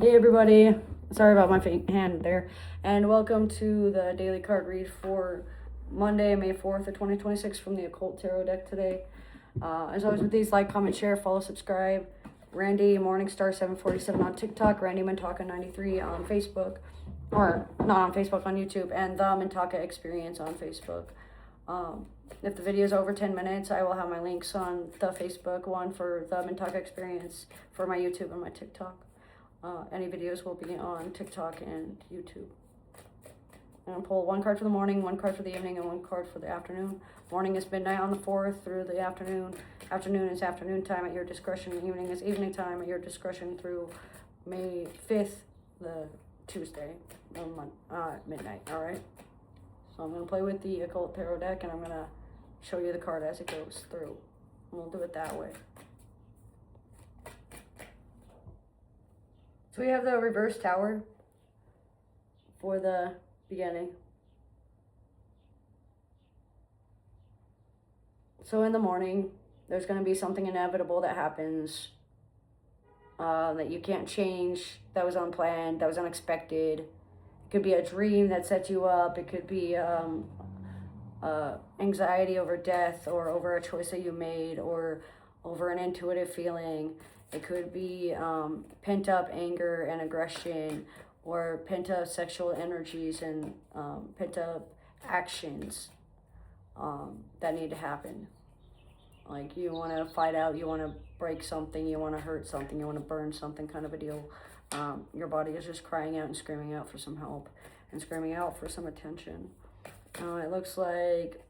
Hey everybody, sorry about my hand there, and welcome to the daily card read for Monday, May 4th of 2026 from the Occult Tarot deck today. As always with these, like, comment, share, follow, subscribe. Randy Morningstar 747 on TikTok, Randy Mintaka 93 on Facebook, or not on Facebook, on YouTube, and the Mintaka Experience on Facebook. If the video is over 10 minutes, I will have my links on the Facebook one for the Mintaka Experience, for my YouTube and my TikTok. Any videos will be on TikTok and YouTube. I'm going to pull one card for the morning, one card for the evening, and one card for the afternoon. Morning is midnight on the 4th through the afternoon. Afternoon is afternoon time at your discretion. Evening is evening time at your discretion through May 5th, the Tuesday, midnight, alright? So I'm going to play with the Occult Tarot deck, and I'm going to show you the card as it goes through. And we'll do it that way. So we have the reverse tower for the beginning. So in the morning, there's going to be something inevitable that happens that you can't change, that was unplanned, that was unexpected. It could be a dream that set you up. It could be anxiety over death, or over a choice that you made, or over an intuitive feeling. It could be pent-up anger and aggression, or pent-up sexual energies and pent-up actions that need to happen. Like, you want to fight out, you want to break something, you want to hurt something, you want to burn something, kind of a deal. Your body is just crying out and screaming out for some help and screaming out for some attention. It looks like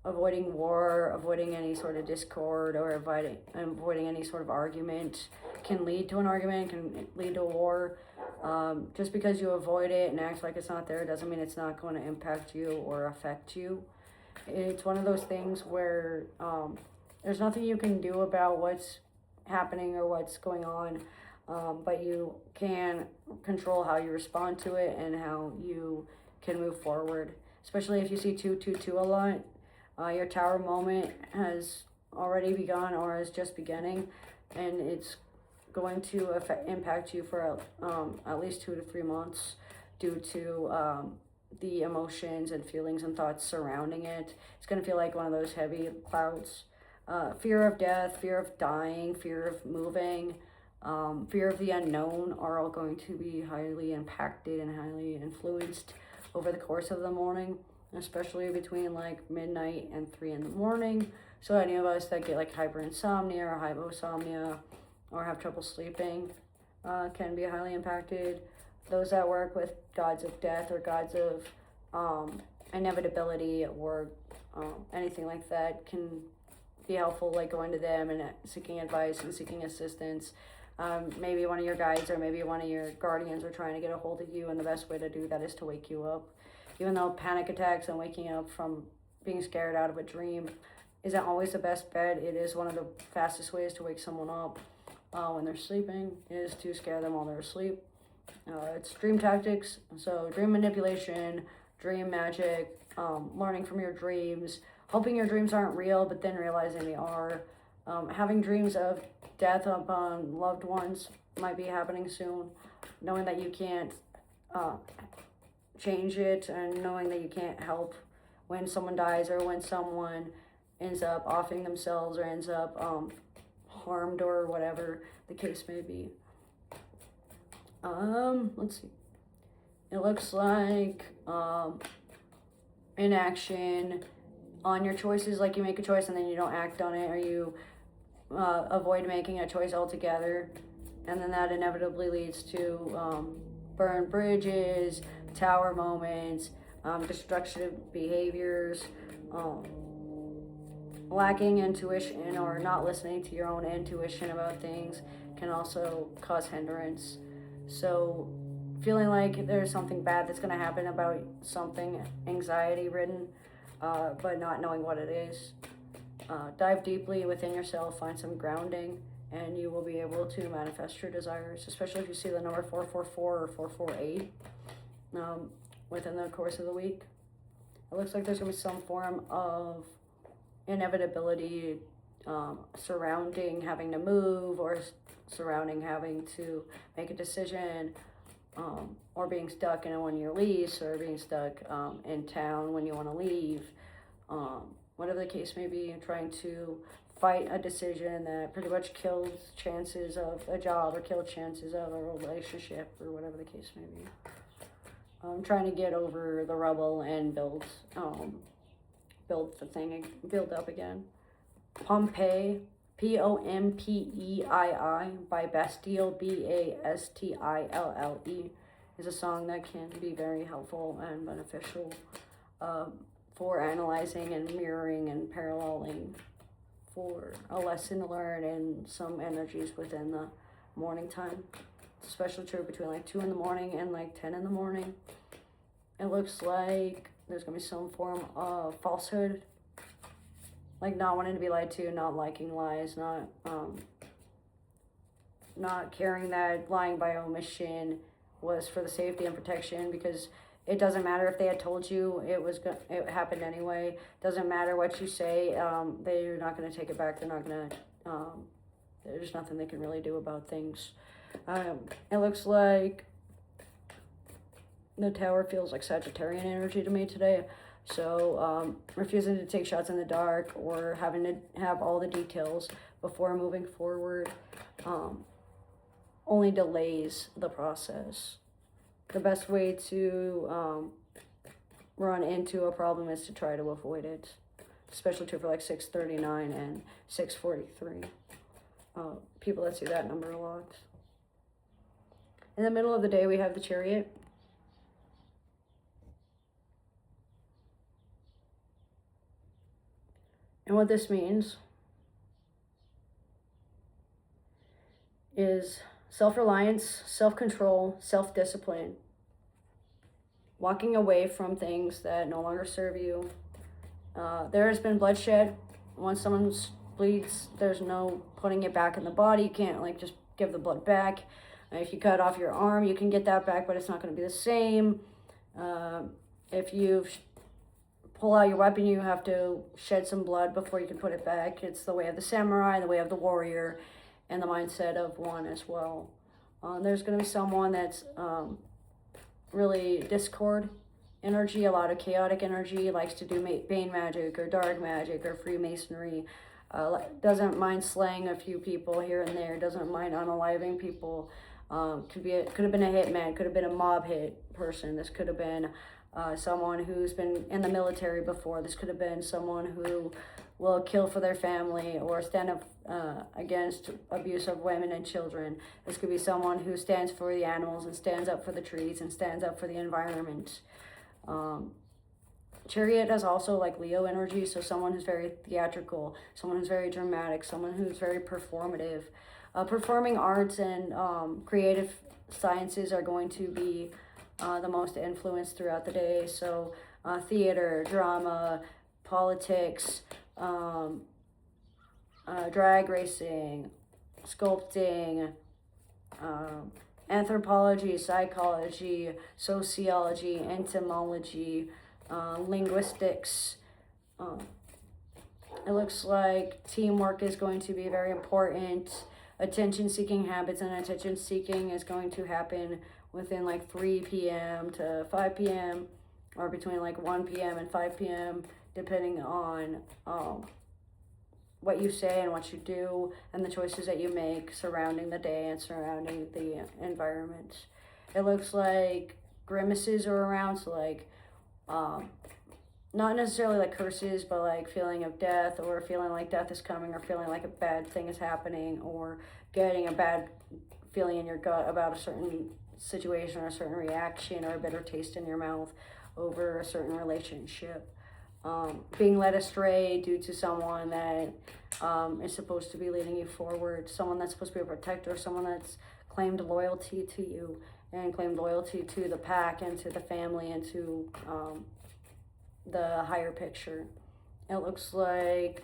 avoiding war, avoiding any sort of discord, or avoiding any sort of argument can lead to an argument, can lead to a war. Just because you avoid it and act like it's not there doesn't mean it's not going to impact you or affect you. It's one of those things where there's nothing you can do about what's happening or what's going on, but you can control how you respond to it and how you can move forward. Especially if you see 222 a lot. Your tower moment has already begun or is just beginning, and it's going to impact you for at least 2 to 3 months due to the emotions and feelings and thoughts surrounding it. It's going to feel like one of those heavy clouds. Fear of death, fear of dying, fear of moving, fear of the unknown are all going to be highly impacted and highly influenced over the course of the morning, especially between like midnight and 3 in the morning. So any of us that get like hyperinsomnia or hyposomnia or have trouble sleeping can be highly impacted. Those that work with gods of death or gods of inevitability or anything like that can be helpful, like going to them and seeking advice and seeking assistance. Maybe one of your guides or maybe one of your guardians are trying to get a hold of you, and the best way to do that is to wake you up. Even though panic attacks and waking up from being scared out of a dream isn't always the best bet, it is one of the fastest ways to wake someone up when they're sleeping, is to scare them while they're asleep. It's dream tactics, so dream manipulation, dream magic, learning from your dreams, hoping your dreams aren't real, but then realizing they are. Having dreams of death upon loved ones might be happening soon, knowing that you can't change it, and knowing that you can't help when someone dies or when someone ends up offing themselves or ends up harmed or whatever the case may be. Let's see. It looks like inaction on your choices, like you make a choice and then you don't act on it, or you avoid making a choice altogether, and then that inevitably leads to burned bridges, tower moments, destructive behaviors, lacking intuition or not listening to your own intuition about things can also cause hindrance. So feeling like there's something bad that's going to happen about something anxiety ridden, but not knowing what it is. Dive deeply within yourself, find some grounding, and you will be able to manifest your desires, especially if you see the number 444 or 448 within the course of the week. It looks like there's going to be some form of inevitability surrounding having to move, or surrounding having to make a decision, or being stuck in a 1-year lease, or being stuck in town when you want to leave, whatever the case may be, trying to fight a decision that pretty much kills chances of a job or kills chances of a relationship, or whatever the case may be. Trying to get over the rubble and build the thing, build up again. Pompeii, Pompei by Bastille, Bastille, is a song that can be very helpful and beneficial for analyzing and mirroring and paralleling, for a lesson to learn in some energies within the morning time. It's especially true between like 2 in the morning and like 10 in the morning. It looks like there's gonna be some form of falsehood, like not wanting to be lied to, not liking lies, not caring that lying by omission was for the safety and protection, because it doesn't matter if they had told you it happened anyway. Doesn't matter what you say. They're not going to take it back. They're not going to. There's nothing they can really do about things. It looks like the Tower feels like Sagittarian energy to me today. So refusing to take shots in the dark, or having to have all the details before moving forward, only delays the process. The best way to run into a problem is to try to avoid it, especially true for like 639 and 643. People that see that number a lot. In the middle of the day, we have the Chariot. And what this means is self-reliance, self-control, self-discipline, walking away from things that no longer serve you. There has been bloodshed. Once someone bleeds, there's no putting it back in the body. You can't like just give the blood back. If you cut off your arm, you can get that back, but it's not going to be the same. If you pull out your weapon, you have to shed some blood before you can put it back. It's the way of the samurai, the way of the warrior, and the mindset of one as well. There's going to be someone that's really discord energy, a lot of chaotic energy, likes to do Bane magic or dark magic or Freemasonry, doesn't mind slaying a few people here and there, doesn't mind unaliving people. Could have been a hitman, could have been a mob hit person. This could have been someone who's been in the military before. This could have been someone who will kill for their family or stand up against abuse of women and children. This could be someone who stands for the animals and stands up for the trees and stands up for the environment. Chariot has also like Leo energy, so someone who's very theatrical, someone who's very dramatic, someone who's very performative. Performing arts and creative sciences are going to be the most influenced throughout the day. So theater, drama, politics, drag racing, sculpting, anthropology, psychology, sociology, entomology, linguistics. It looks like teamwork is going to be very important. Attention-seeking habits and attention-seeking is going to happen within like 3 p.m. to 5 p.m. or between like 1 p.m. and 5 p.m. depending on what you say and what you do and the choices that you make surrounding the day and surrounding the environment. It looks like grimaces are around, so like not necessarily like curses, but like feeling of death, or feeling like death is coming, or feeling like a bad thing is happening, or getting a bad feeling in your gut about a certain situation or a certain reaction, or a bitter taste in your mouth over a certain relationship. Being led astray due to someone that is supposed to be leading you forward, someone that's supposed to be a protector, someone that's claimed loyalty to you and claimed loyalty to the pack and to the family and to the higher picture. It looks like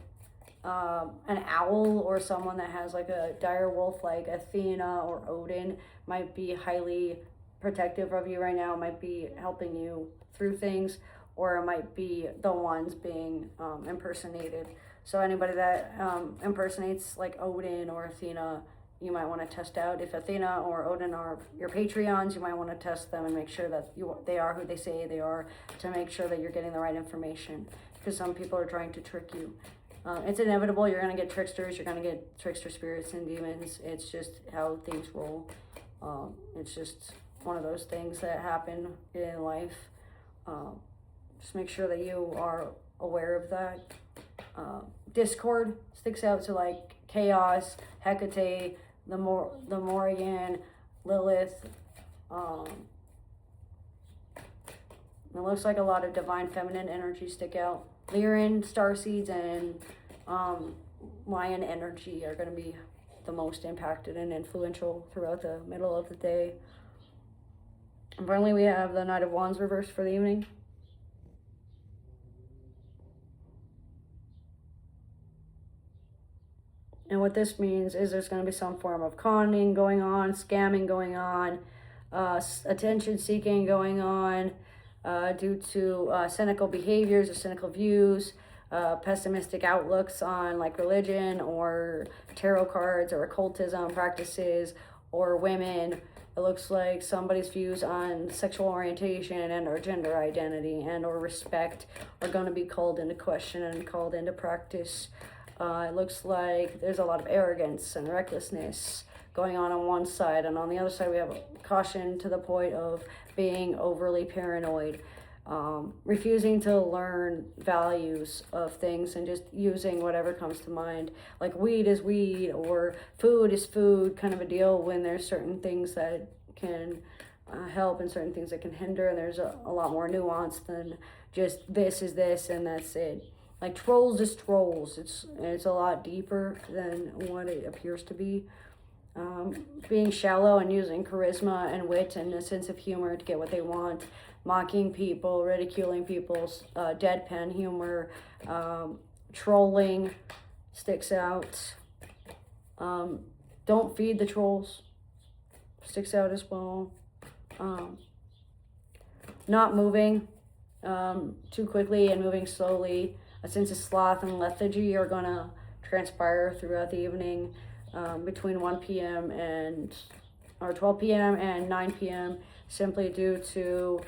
an owl or someone that has like a dire wolf like Athena or Odin might be highly protective of you right now, might be helping you through things, or it might be the ones being impersonated. So anybody that impersonates like Odin or Athena, you might want to test out. If Athena or Odin are your Patreons, you might want to test them and make sure that they are who they say they are, to make sure that you're getting the right information, because some people are trying to trick you. It's inevitable. You're going to get tricksters. You're going to get trickster spirits and demons. It's just how things roll. It's just one of those things that happen in life. Just make sure that you are aware of that. Discord sticks out to like Chaos, Hecate, the Morrigan, Lilith. It looks like a lot of divine feminine energy stick out. Lyran, Starseeds, and Lion energy are going to be the most impacted and influential throughout the middle of the day. And finally, we have the Knight of Wands reversed for the evening. And what this means is there's going to be some form of conning going on, scamming going on, attention seeking going on, due to cynical behaviors or cynical views, pessimistic outlooks on like religion or tarot cards or occultism practices or women. It looks like somebody's views on sexual orientation and or gender identity and or respect are going to be called into question and called into practice. It looks like there's a lot of arrogance and recklessness going on one side, and on the other side we have caution to the point of being overly paranoid, refusing to learn values of things and just using whatever comes to mind, like weed is weed or food is food kind of a deal, when there's certain things that can help and certain things that can hinder, and there's a lot more nuance than just this is this and that's it. Like trolls is trolls. It's a lot deeper than what it appears to be. Being shallow and using charisma and wit and a sense of humor to get what they want. Mocking people, ridiculing people's deadpan humor. Trolling sticks out. Don't feed the trolls sticks out as well. Not moving too quickly and moving slowly. A sense of sloth and lethargy are going to transpire throughout the evening, between 1 p.m. or 12 p.m. and 9 p.m. simply due to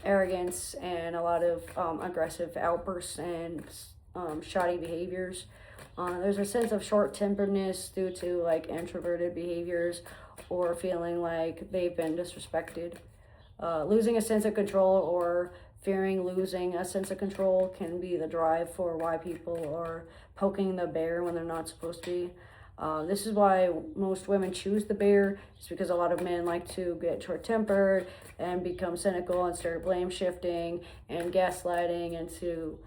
arrogance and a lot of aggressive outbursts and shoddy behaviors. There's a sense of short-temperedness due to like introverted behaviors or feeling like they've been disrespected. Losing a sense of control or fearing losing a sense of control can be the drive for why people are poking the bear when they're not supposed to be. This is why most women choose the bear. It's because a lot of men like to get short-tempered and become cynical and start blame shifting and gaslighting into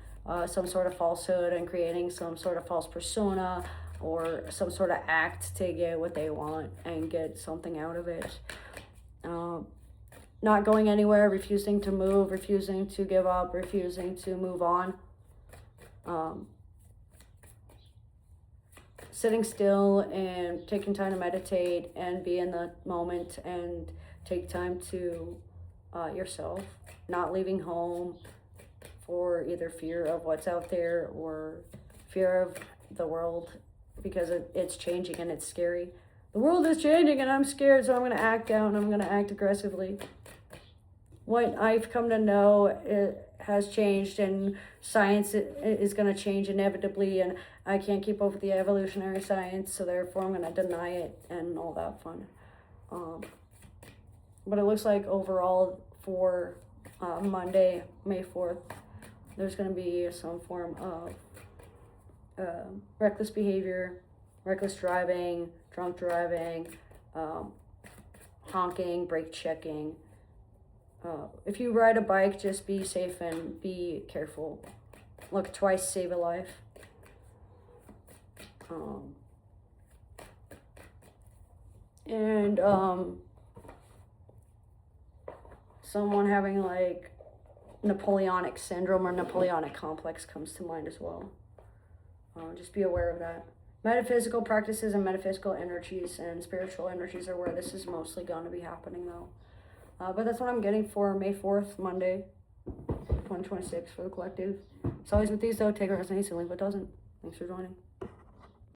some sort of falsehood and creating some sort of false persona or some sort of act to get what they want and get something out of it. Not going anywhere, refusing to move, refusing to give up, refusing to move on. Sitting still and taking time to meditate and be in the moment and take time to yourself. Not leaving home for either fear of what's out there or fear of the world, because it's changing and it's scary. The world is changing and I'm scared, so I'm going to act out and I'm going to act aggressively. What I've come to know, it has changed, and science is going to change inevitably, and I can't keep up with the evolutionary science, so therefore I'm going to deny it and all that fun. But it looks like overall for Monday, May 4th, there's going to be some form of reckless behavior, reckless driving, drunk driving, honking, brake checking. If you ride a bike, just be safe and be careful. Look twice, save a life. Someone having like Napoleonic syndrome or Napoleonic complex comes to mind as well. Just be aware of that. Metaphysical practices and metaphysical energies and spiritual energies are where this is mostly going to be happening though. But that's what I'm getting for May 4th, Monday. 2026 for the collective. It's always with these though. Taker has an ace, but doesn't. Thanks for joining.